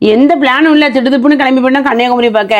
எந்த பிளானும் இல்லை, திடுதுப்புன்னு கிளம்பி போனா கன்னியாகுமரி பார்க்க.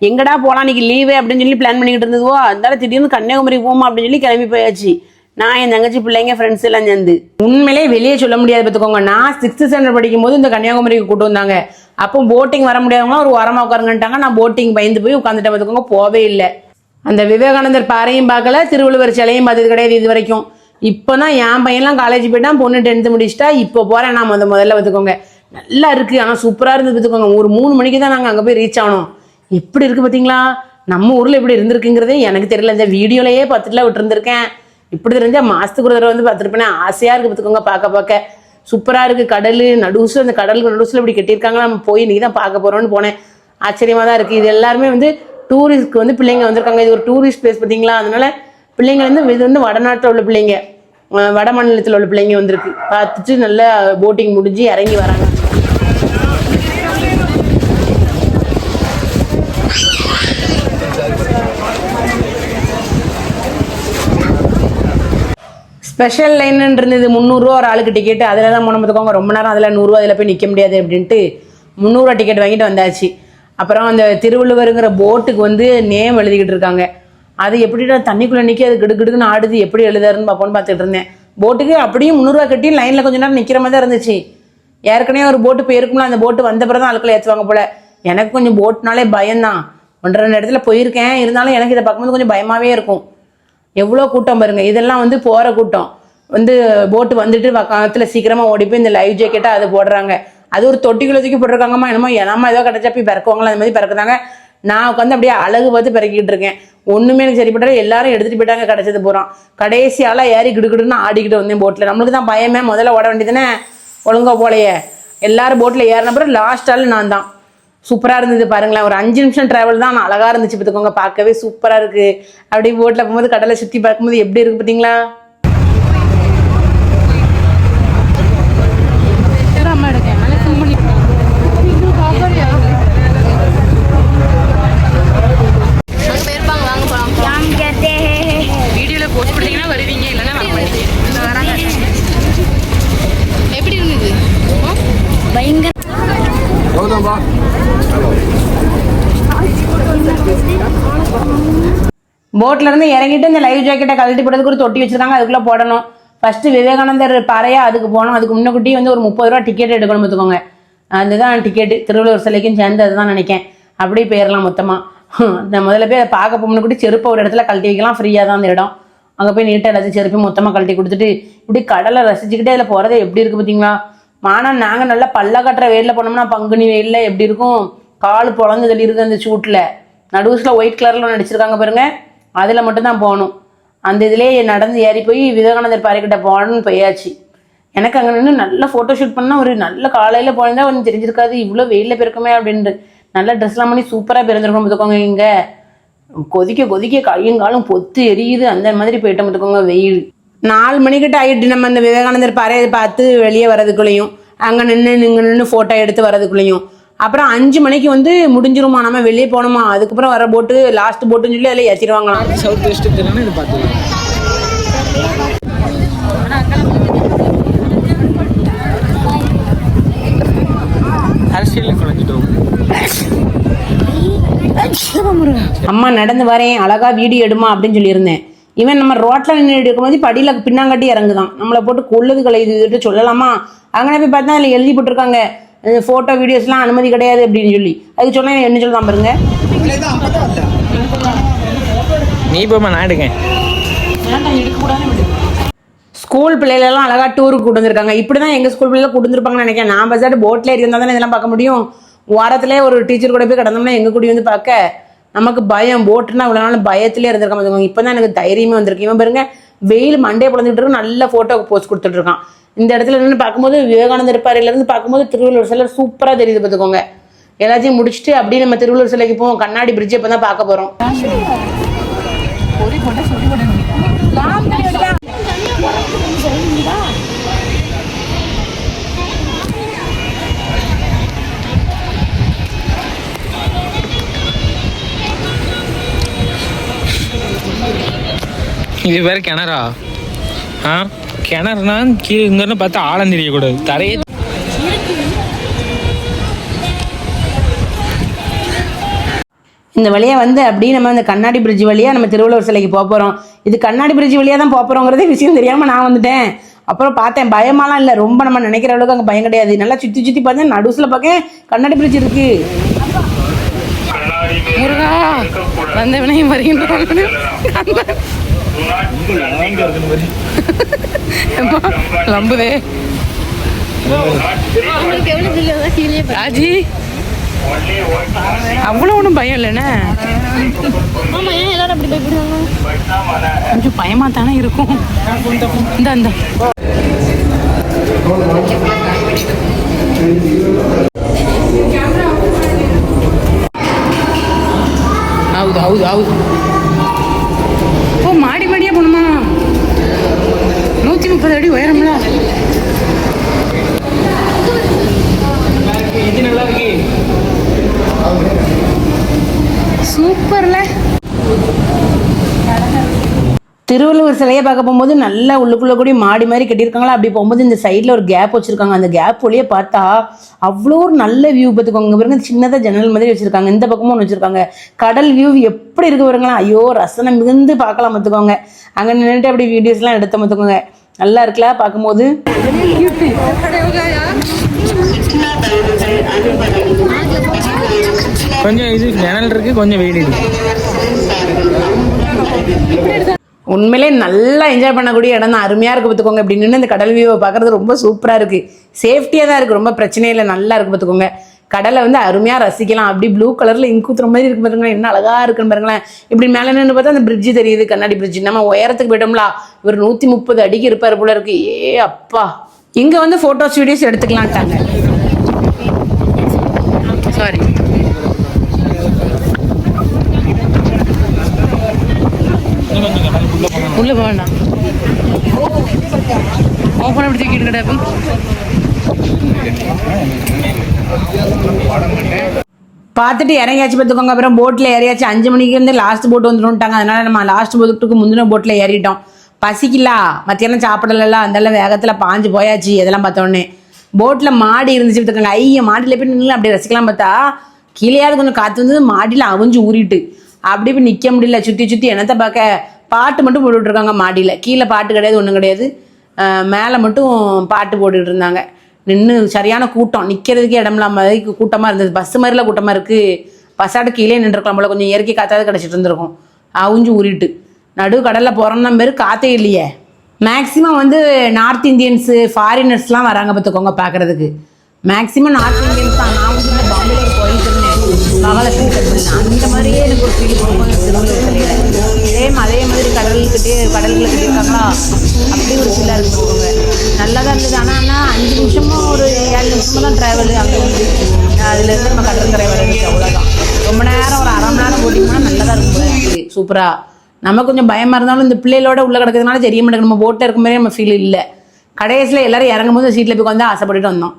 எங்கடா போகலாம் இன்னைக்கு லீவு அப்படின்னு சொல்லி பிளான் பண்ணிக்கிட்டு இருந்ததுவோ, அதனால திடீர்னு கன்னியாகுமரி போமா அப்படின்னு சொல்லி கிளம்பி போயாச்சு. நான் என் தங்கச்சி பிள்ளைங்க ஃப்ரெண்ட்ஸ் எல்லாம் சேர்ந்து. உண்மையிலே வெளியே சொல்ல முடியாது பார்த்துக்கோங்க. நான் 6th ஸ்டாண்டர்ட் படிக்கும் போது இந்த கன்னியாகுமரிக்கு கூட்டு வந்தாங்க. அப்போ போட்டிங் வர முடியாதவங்களாம் ஒரு வாரமாக உட்காருங்கன்ட்டாங்க. நான் போட்டிங் பயந்து போய் உட்காந்துட்டேன் பார்த்துக்கோங்க, போவே இல்லை. அந்த விவேகானந்தர் பாறையும் பார்க்கல, திருவள்ளுவர் சிலையும் பார்த்தது கிடையாது இது வரைக்கும். இப்போ தான் என் பையன்லாம் காலேஜ் போயிட்டான், பொண்ணு 10th முடிச்சிட்டா. இப்போ போகிறேன் நான் முதல்ல பார்த்துக்கோங்க. நல்லா இருக்குது, ஆனால் சூப்பராக இருந்து பார்த்துக்கோங்க. ஒரு 3 மணிக்கு தான் நாங்கள் அங்கே போய் ரீச் ஆனோம். எப்படி இருக்குது பார்த்தீங்களா? நம்ம ஊரில் எப்படி இருந்திருக்குங்கிறதே எனக்கு தெரியல. இந்த வீடியோலையே பார்த்துட்டுலாம் விட்டுருந்துருக்கேன். இப்படி தெரிஞ்சால் மாதத்துக்கு ஒரு தடவை வந்து பார்த்துருப்பேன். ஆசையாக இருக்குது பார்த்துக்கோங்க. பார்க்க சூப்பராக இருக்குது. கடல் நடுவுசில், அந்த கடலுக்கு நடுவுசில் இப்படி கட்டியிருக்காங்க. நம்ம போய் இன்றைக்கி தான் பார்க்க போகிறோன்னு போனேன். ஆச்சரியமாக தான் இருக்குது. இது எல்லாருமே வந்து டூரிஸ்ட்க்கு வந்து பிள்ளைங்க வந்திருக்காங்க. இது ஒரு டூரிஸ்ட் பிளேஸ் பார்த்தீங்களா? அதனால பிள்ளைங்க வந்து இது வந்து வடநாட்டில் உள்ள பிள்ளைங்க, வட மாநிலத்தில் உள்ள பிள்ளைங்க வந்திருக்கு. பார்த்துட்டு நல்லா போட்டிங் முடிஞ்சு இறங்கி வராங்க. ஸ்பெஷல் லைன் இருந்தது. 300 ரூபா ஒரு ஆளுக்கு டிக்கெட். அதில் தான் போன பார்த்துக்கோங்க. ரொம்ப நேரம் அதில் 100 ரூபா அதில் போய் நிற்க முடியாது அப்படின்ட்டு 300 ரூபா டிக்கெட் வாங்கிட்டு வந்தாச்சு. அப்புறம் அந்த திருவள்ளுவருங்கிற போட்டுக்கு வந்து நேம் எழுதிக்கிட்டு இருக்காங்க. அது எப்படிடா தண்ணிக்குள்ளே நிற்கி அது கிடுகிடுன்னு ஆடுது, எப்படி எழுதாருன்னு பார்ப்போன்னு பார்த்துட்டு இருந்தேன். போட்டுக்கு அப்படியும் 300 ரூபா கட்டி லைனில் கொஞ்சம் நேரம் நிற்கிற மாதிரி தான் இருந்துச்சு. ஏற்கனவே ஒரு போட்டு போயிருக்கும்ல, அந்த போட்டு வந்த பிறகு தான் ஆட்களை ஏற்றுவாங்க போல. எனக்கு கொஞ்சம் போட்டுனாலே பயம்தான். 1-2 இடத்துல போயிருக்கேன், இருந்தாலும் எனக்கு இதை பார்க்கும்போது கொஞ்சம் பயமாகவே இருக்கும். எவ்வளோ கூட்டம் பாருங்க. இதெல்லாம் வந்து போகிற கூட்டம். வந்து போட்டு வந்துட்டு பக்கத்தில் சீக்கிரமாக ஓடி போய் இந்த லைவ் ஜாக்கெட்டாக அதை போடுறாங்க. அது ஒரு தொட்டிக்குள்ள தூக்கி போட்டிருக்காங்கம்மா. என்னமோ ஏதோ கிடச்சா போய் பிறக்குவாங்களா, அந்த மாதிரி பிறக்குதாங்க. நான் உட்காந்து அப்படியே அழகு பார்த்து பிறக்கிட்டு இருக்கேன். ஒன்றுமே எனக்கு சரிப்பட்டாரு. எல்லாரும் எடுத்துகிட்டு போயிட்டாங்க. கிடச்சது போகிறோம். கடைசி ஆளாக ஏறி கிடுகிடுன்னு ஆடிக்கிட்டு வந்தேன் போட்டில். நம்மளுக்கு தான் பயமே. முதல்ல ஓட வேண்டியதுனே, ஒழுங்கா போலையே. எல்லாரும் போட்டில் ஏறின பிறகு லாஸ்ட் ஆள் நான் தான். சூப்பராக இருந்தது பாருங்களேன். ஒரு 5 நிமிஷம் ட்ராவல் தான், நான் அழகாக இருந்துச்சு பார்த்துக்கோங்க. பார்க்கவே சூப்பராக இருக்குது. அப்படி போட்டில் போகும்போது கடலை சுற்றி பார்க்கும்போது எப்படி இருக்குது பார்த்தீங்களா? வீடியோவில் போஸ்ட் பண்ணிங்கன்னா வருவீங்க, இல்லைன்னா வராங்க. எப்படி இருந்தது? பயங்கர போட்ல இருந்து இறங்கிட்டு இந்த லைவ் ஜாக்கெட்டை கழட்டி போடுறதுக்கு ஒரு தொட்டி வச்சிருக்காங்க. அதுக்குள்ள போடணும். ஃபர்ஸ்ட் விவேகானந்தர் பாறையா அதுக்கு போனோம். அதுக்கு முன்னக்கூட்டி வந்து ஒரு 30 ரூபா டிக்கெட் எடுக்கணும் பார்த்துக்கோங்க. அதுதான் டிக்கெட்டு. திருவள்ளுவர் சிலைக்கும் சேர்ந்து அதுதான் நினைக்கேன். அப்படியே போயிடலாம் மொத்தமாக. நான் முதல்ல போய் அதை பார்க்க போகணுக்கூட்டி செருப்பை ஒரு இடத்துல கழட்டி வைக்கலாம். ஃப்ரீயாக தான் அந்த இடம். அங்கே போய் நீட்டாக எல்லாத்தையும் செருப்பி மொத்தமாக கழட்டி கொடுத்துட்டு இப்படி கடலை ரசிச்சுக்கிட்டே அதில் போகிறதே எப்படி இருக்குது பார்த்தீங்களா? ஆனால் நாங்கள் நல்லா பல்ல கட்டுற வெயிலில் போனோம்னா, பங்குனி வெயிலில் எப்படி இருக்கும், கால் பொழந்து தள்ளி இருக்குது. அந்த சூட்டில் நடுவுசில் ஒயிட் கலரில் நடிச்சிருக்காங்க பாருங்க, அதில் மட்டும்தான் போகணும். அந்த இதிலே நடந்து ஏறி போய் விவேகானந்தர் பாறைக்கிட்ட போகணும்னு போயாச்சு. எனக்கு அங்கே நின்று நல்லா ஃபோட்டோ ஷூட் பண்ணால் ஒரு நல்ல காலையில் போனதா கொஞ்சம் தெரிஞ்சிருக்காது, இவ்வளோ வெயிலில் போயிருக்குமே அப்படின்ட்டு. நல்லா ட்ரெஸ்லாம் பண்ணி சூப்பராக பிறந்திருக்கணும் பார்த்துக்கோங்க. இங்கே கொதிக்க கையங்காலும் பொத்து எரியுது. அந்த மாதிரி போயிட்டோம் பார்த்துக்கோங்க. வெயில் 4 மணிக்கிட்ட ஆகிட்டு நம்ம அந்த விவேகானந்தர் பாறையை பார்த்து வெளியே வரதுக்குள்ளேயும், அங்கே நின்று ஃபோட்டோ எடுத்து வரதுக்குள்ளேயும். அப்புறம் 5 மணிக்கு வந்து முடிஞ்சிருமா, நம்ம வெளியே போகணுமா. அதுக்கப்புறம் வர போட்டு லாஸ்ட் போட்டுன்னு சொல்லி அதில் ஏற்றிடுவாங்களாம். சவுத் வெஸ்ட் இது பார்த்துக்கலாம். அம்மா நடந்து வரேன், அழகா வீடியோ எடுமா அப்படின்னு சொல்லியிருந்தேன். இவன் நம்ம ரோட்டில் நின்று எடுக்கும்போது படியில் பின்னாங்கட்டி இறங்குதான். நம்மளை போட்டு கொள்ளுது கலையுது சொல்லலாமா? அங்கே போய் பார்த்தா அதில் எழுதி போட்டிருக்காங்க, ஃபோட்டோ வீடியோஸ்லாம் அனுமதி கிடையாது அப்படின்னு சொல்லி. அதுக்கு சொன்னால் என்ன சொல்லலாம் பாருங்க. நீ போமா, நான் எடுக்கேன். ஸ்கூல் பிள்ளைகளெல்லாம் அழகாக டூருக்கு கூட்டு வந்திருக்காங்க. இப்படி தான் எங்கள் ஸ்கூல் பிள்ளைகள் கூட்டு வந்துருப்பாங்கன்னு நினைக்கிறேன். நான் பஸ்ஸாட்டு போட்டில் இருந்தால் தானே இதெல்லாம் பார்க்க முடியும். வாரத்திலே ஒரு டீச்சர் கூட போய் கிடந்தோம்னா எங்கள் கூடி வந்து பார்க்க நமக்கு பயம். போட்டுனா இவ்வளோ நாள் பயத்திலே இருந்திருக்காங்க. இப்போ தான் எனக்கு தைரியமே வந்திருக்கு. இவன் பாருங்க, வெயில் மண்டையை பிளந்துட்டு இருக்கு, நல்ல ஃபோட்டோ போஸ்ட் கொடுத்துட்டு இருக்கான். இந்த இடத்துல நின்று பார்க்கும்போது விவேகானந்தர் பாறையிலேருந்து பார்க்கும்போது திருவள்ளுவர் சிலை சூப்பராக தெரியுது பார்த்துக்கோங்க. எல்லாத்தையும் முடிச்சுட்டு அப்படியே நம்ம திருவள்ளுவர் சிலைக்கு போவோம். கண்ணாடி பிரிட்ஜ் இப்போ தான் பார்க்க போகிறோம். இது வேற கிணறா? கிணறுனா கீழே இங்கன்னு பார்த்தா ஆழம் தெரியக்கூடாது, தரையே. இந்த வழியாக வந்து அப்படியே நம்ம இந்த கண்ணாடி பிரிட்ஜ் வழியாக நம்ம திருவள்ளுவர் சிலைக்கு போக போகிறோம். இது கண்ணாடி பிரிட்ஜ் வழியாக தான் போக போகிறோங்கிறதே விஷயம் தெரியாமல் நான் வந்துட்டேன். அப்புறம் பார்த்தேன், பயமாலாம் இல்லை, ரொம்ப நம்ம நினைக்கிற அளவுக்கு அங்கே பயம் கிடையாது. நல்லா சுற்றி சுற்றி பார்த்தேன், நடுசில் பார்க்க கண்ணாடி பிரிட்ஜ் இருக்கு. முருகா வந்த வினையும் வருகின்ற லம்புதே ராஜி அவ்வளோ ஒன்றும் பயம் இல்லைண்ணே. கொஞ்சம் பயமா தானே இருக்கும். இந்த ಹೌದು ಹೌದು ಹೌದು. ஓ மாடி மாடியா போகணுமா? 130 அடி உயரம்ல. இது நல்லா இருக்கு, சூப்பர்ல. திருவள்ளுவர் சிலையை பார்க்க போகும்போது நல்லா உள்ளுக்குள்ளே கூடி மாடி மாதிரி கட்டியிருக்காங்களா. அப்படி போகும்போது இந்த சைடில் ஒரு கேப் வச்சுருக்காங்க. அந்த கேப் வழியே பார்த்தா அவ்வளோ ஒரு நல்ல வியூ பார்த்துக்கோங்க. பாருங்க, சின்னதாக ஜன்னல் மாதிரி வச்சுருக்காங்க. இந்த பக்கமும் ஒன்று வச்சுருக்காங்க. கடல் வியூ எப்படி இருக்கு பாருங்களா. ஐயோ, ரசனை மிகுந்து பார்க்கலாம் பார்த்துக்கோங்க. அங்கே நின்றுட்டு அப்படி வீடியோஸ்லாம் எடுத்த பார்த்துக்கோங்க. நல்லா இருக்குல்ல பார்க்கும்போது. கொஞ்சம் இது ஜன்னல் இருக்கு, கொஞ்சம் வெயில் இருக்கு. உண்மையிலே நல்லா என்ஜாய் பண்ணக்கூடிய இடம் தான். அருமையாக இருக்குது பார்த்துக்கோங்க. இப்படி நின்று இந்த கடல் வியூவை பார்க்குறது ரொம்ப சூப்பராக இருக்குது. சேஃப்டியாக தான் இருக்குது, ரொம்ப பிரச்சனையே இல்லை, நல்லா இருக்குது பார்த்துக்கோங்க. கடலை வந்து அருமையாக ரசிக்கலாம். அப்படி ப்ளூ கலரில் இங்குத்துற மாதிரி இருக்கு பாருங்களேன், என்ன அழகாக இருக்குன்னு பாருங்களேன். இப்படி மேலே நின்று பார்த்தா அந்த பிரிட்ஜு தெரியுது, கண்ணாடி பிரிட்ஜ். நம்ம உயரத்துக்கு போயிட்டோம்ல, இவர் 130 அடிக்கு இருப்பார் போல இருக்கு. ஏ அப்பா, இங்கே வந்து ஃபோட்டோஸ் வீடியோஸ் எடுத்துக்கலான்ட்டாங்க. சாரி, உள்ள போக வேண்டாம். ஓப்பன் அப்படி தூக்கிட்டு கிடப்பு. பார்த்துட்டு இறங்கியாச்சு பார்த்துக்கோங்க. அப்புறம் போட்டில் ஏறியாச்சு. 5 மணிக்கு வந்து லாஸ்ட் போட்டு வந்துட்டோம்ட்டாங்க. அதனால நம்ம லாஸ்ட் போட்டுக்கு முந்தின போட்டில் ஏறிட்டோம். பசிக்கலா, மத்தியானம் சாப்பிடலாம், அதெல்லாம் வேகத்தில் பாஞ்சு போயாச்சு. இதெல்லாம் பார்த்தோன்னே போட்டில் மாடி இருந்துச்சு பார்த்துக்கோங்க. ஐயா, மாடியில் போய் நின்று அப்படி ரசிக்கலாம். பார்த்தா கீழேயாவது கொஞ்சம் காற்று வந்து மாடியில் அவிஞ்சு ஊறிட்டு அப்படி போய் நிற்க முடியல. சுற்றி சுற்றி என்னத்தை பார்க்க, பாட்டு மட்டும் போட்டுட்ருக்காங்க மாடியில். கீழே பாட்டு கிடையாது, ஒன்றும் கிடையாது. மேலே மட்டும் பாட்டு போட்டுக்கிட்டு இருந்தாங்க. நின்று சரியான கூட்டம், நிற்கிறதுக்கே இடம்லாம் மாதிரி கூட்டமாக இருந்தது. பஸ் மாதிரிலாம் கூட்டமாக இருக்குது. பஸ்ஸாட்டு கீழே நின்றுருக்கலாம் போல, கொஞ்சம் இயற்கை காற்றாவது கிடச்சிட்டு இருந்திருக்கும். அவுஞ்சு ஊறிட்டு நடு கடலில் போகிறோம்னா மாரி காற்றே இல்லையே. மேக்ஸிமம் வந்து நார்த் இந்தியன்ஸு, ஃபாரினர்ஸ்லாம் வராங்க பார்த்துக்கோங்க பார்க்குறதுக்கு. மேக்ஸிமம் நார்த் இந்தியன்ஸ் தான். நான் வந்து பாம்பேல போயிட்டு இருந்தேன், மகாலட்சுமி டெம்பிள். அந்த மாதிரியே எனக்கு ஒரு ஃபீல் போகும்போது திருவள்ளுவர் சிலையில் அதே மாதிரி கடல்களை கட்டியிருக்காங்களா, அப்படி ஒரு ஃபீலாக இருக்கு பார்த்துக்கோங்க. நல்லா தான் இருந்தது. ஆனால் 5 நிமிஷமும் ஒரு 7 நிமிஷமும் தான் ட்ராவல் அங்கே வந்து. அதுலேருந்து நம்ம கடற்கரை வர்றதுக்கு அவ்வளோதான். ரொம்ப நேரம் ஒரு 1/2 மணி நேரம் போட்டிங்கன்னா நல்லா தான் இருக்கும் சூப்பராக. நம்ம கொஞ்சம் பயமாக இருந்தாலும் இந்த பிள்ளைகளோட உள்ள கிடக்கிறதுனால தெரிய மாட்டேங்குது. நம்ம போட்டில் இருக்கும் மாதிரி நம்ம ஃபீல் இல்லை. கடைசியில் எல்லாரும் இறங்கும் போது சீட்டில் போய் வந்து ஆசைப்பட்டுட்டு வந்தோம்.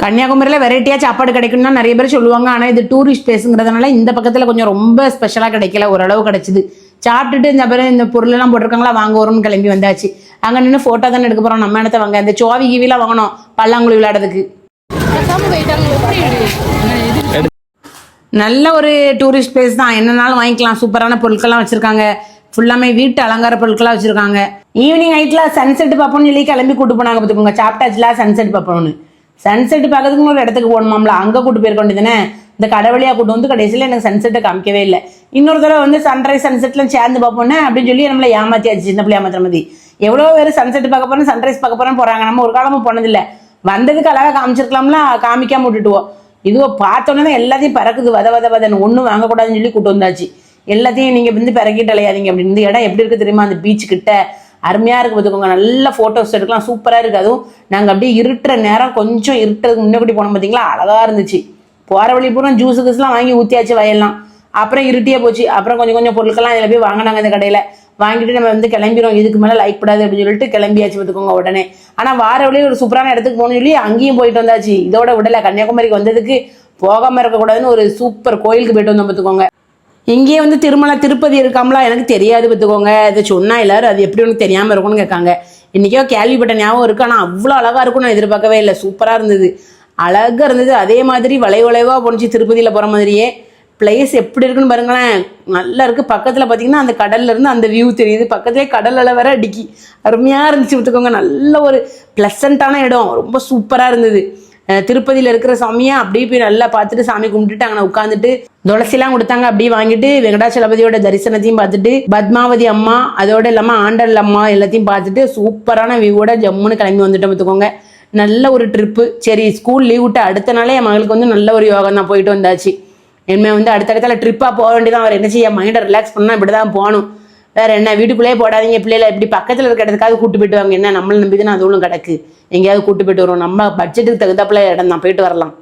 கன்னியாகுமரியில் வெரைட்டியாக சாப்பாடு கிடைக்கும்னா நிறைய பேர் சொல்லுவாங்க. ஆனால் இது டூரிஸ்ட் பிளேஸுங்கிறதுனால இந்த பக்கத்தில் கொஞ்சம் ரொம்ப ஸ்பெஷலாக கிடைக்கல, ஓரளவு கிடச்சிது. சாப்பிட்டுட்டு இந்த பேர் இந்த பொருளெல்லாம் போட்டிருக்காங்களா, வாங்க வரும்னு கிளம்பி வந்தாச்சு. அங்கே நின்று ஃபோட்டோ தானே எடுக்க போகிறோம், நம்ம இடத்த வாங்க. இந்த சோவி கீவிலாம் வாங்கணும் பல்லாங்குழி விளையாடுறதுக்கு. நல்ல ஒரு டூரிஸ்ட் பிளேஸ் தான், என்னன்னாலும் வாங்கிக்கலாம். சூப்பரான பொருட்கள்லாம் வச்சுருக்காங்க. ஃபுல்லாமே வீட்டு அலங்கார பொருட்கள்லாம் வச்சுருக்காங்க. ஈவினிங் நைட்டில் சன்செட் பார்ப்போம்னு சொல்லி கிளம்பி கூட்டு போனாங்க பார்த்துக்கோங்க. சாப்பிட்டாச்சுலாம் சன்செட் பார்ப்போம்னு. சன்செட் பார்க்கறதுக்கு ஒரு இடத்துக்கு போகணுமாம்ல, அங்கே கூட்டு போயிருக்க வேண்டியதுதானே. இந்த கடவுளியாக கூட்டு வந்து கடைசியில் எனக்கு சன்செட்டை காமிக்கவே இல்லை. இன்னொரு தடவை வந்து சன்ரைஸ் சன்செட்லாம் சேர்ந்து பார்ப்போன்னு அப்படின்னு சொல்லி நம்மளை ஏமாத்தியாச்சு. சின்ன பிள்ளை ஏமாத்துற மாதிரி எவ்வளோ பேர் சன்செட் பார்க்க போகிறோம், சன்ரைஸ் பார்க்க போகிறோன்னு போகிறாங்க. நம்ம ஒரு காலமும் போனதில்லை. வந்ததுக்கு அழகாக காமிச்சிருக்கலாம்ல, காமிக்காம விட்டுட்டுவோம். இதுவோ பார்த்தோன்னே எல்லாத்தையும் பறக்குது, வதன்னு ஒன்றும் வாங்கக்கூடாதுன்னு சொல்லி கூட்டு வந்தாச்சு. எல்லாத்தையும் நீங்கள் வந்து பிறக்கிட்டு அலையாதீங்க அப்படின்னு. இந்த இடம் எப்படி இருக்குது தெரியுமா, அந்த பீச் கிட்ட அருமையாக இருக்குது பார்த்துக்கோங்க. நல்ல ஃபோட்டோஸ் எடுக்கலாம், சூப்பராக இருக்குது. அதுவும் நாங்கள் அப்படியே இருட்டுற நேரம், கொஞ்சம் இருட்டுறதுக்கு முன்னாடி போனோம் பார்த்தீங்களா, அழகாக இருந்துச்சு. போகிற வழி பூரா ஜூஸு கீஸ்லாம் வாங்கி ஊற்றியாச்சு வயல்லாம். அப்புறம் இருட்டியே போச்சு. அப்புறம் கொஞ்சம் பொருட்கள்லாம் இதில் போய் வாங்கினாங்க இந்த கடையில். வாங்கிட்டு நம்ம வந்து கிளம்பிடும், இதுக்கு மேலே லைக் படாது அப்படின்னு சொல்லிட்டு கிளம்பியாச்சு பார்த்துக்கோங்க உடனே. ஆனால் வார வழியில் ஒரு சூப்பரான இடத்துக்கு போகணும்னு சொல்லி அங்கேயும் போயிட்டு வந்தாச்சு. இதோட விடலை, கன்னியாகுமரிக்கு வந்ததுக்கு போகாமல் இருக்கக்கூடாதுன்னு ஒரு சூப்பர் கோயிலுக்கு போயிட்டு வந்தோம் பார்த்துக்கோங்க. இங்கேயே வந்து திருப்பதி இருக்காமலா, எனக்கு தெரியாது பார்த்துக்கோங்க. இதை சொன்னால் எல்லாரும் அது எப்படி ஒன்று தெரியாமல் இருக்கும்னு கேட்காங்க. இன்றைக்கோ கேள்விப்பட்ட ஞாபகம் இருக்குது, ஆனால் அவ்வளோ அழகாக இருக்கும் நான் எதிர்பார்க்கவே இல்லை. சூப்பராக இருந்தது. அழகாக இருந்தது. அதே மாதிரி வளைவளைவாக போணுச்சு திருப்பதியில் போகிற மாதிரியே. பிளேஸ் எப்படி இருக்குன்னு பாருங்களேன், நல்லா இருக்குது. பக்கத்தில் பார்த்தீங்கன்னா அந்த கடல்ல இருந்து அந்த வியூ தெரியுது. பக்கத்துலேயே கடல் அலை வேற அடிக்கி அருமையாக இருந்துச்சு பார்த்துக்கோங்க. நல்ல ஒரு ப்ளசண்ட்டான இடம், ரொம்ப சூப்பராக இருந்தது. திருப்பதியில் இருக்கிற சாமியை அப்படியே போய் நல்லா பார்த்துட்டு சாமி கும்பிட்டுட்டு அங்கே உட்காந்துட்டு துளசிலாம் கொடுத்தாங்க, அப்படியே வாங்கிட்டு வெங்கடாச்சலபதியோட தரிசனத்தையும் பார்த்துட்டு பத்மாவதி அம்மா அதோட இல்லாமல் ஆண்டல் அம்மா எல்லாத்தையும் பார்த்துட்டு சூப்பரான வியூவோட ஜம்முன்னு கிளம்பி வந்துட்டோம் பார்த்துக்கோங்க. நல்ல ஒரு ட்ரிப்பு. சரி, ஸ்கூல் லீவ் விட்டு அடுத்த நாளே என் மகளுக்கு வந்து நல்ல ஒரு யோகம் தான், போயிட்டு வந்தாச்சு. இனிமேல் வந்து அடுத்தடுத்தால ட்ரிப்பாக போக வேண்டியதான். அவர் என்ன செய்ய, மைண்டை ரிலாக்ஸ் பண்ணால் இப்படி தான் போகணும். வேற என்ன, வீட்டுக்குள்ளேயே போடாதீங்க பிள்ளைல, இப்படி பக்கத்தில் இருக்கிற இடத்துக்காவது கூட்டு போயிட்டு வாங்க. என்ன நம்மளை நம்பி தான் அதுவும் கிடக்கு, எங்கேயாவது கூட்டு போயிட்டு வருவோம். நம்ம பட்ஜெட்டுக்கு தகுந்தாப்புல இடம் தான், போயிட்டு வரலாம்.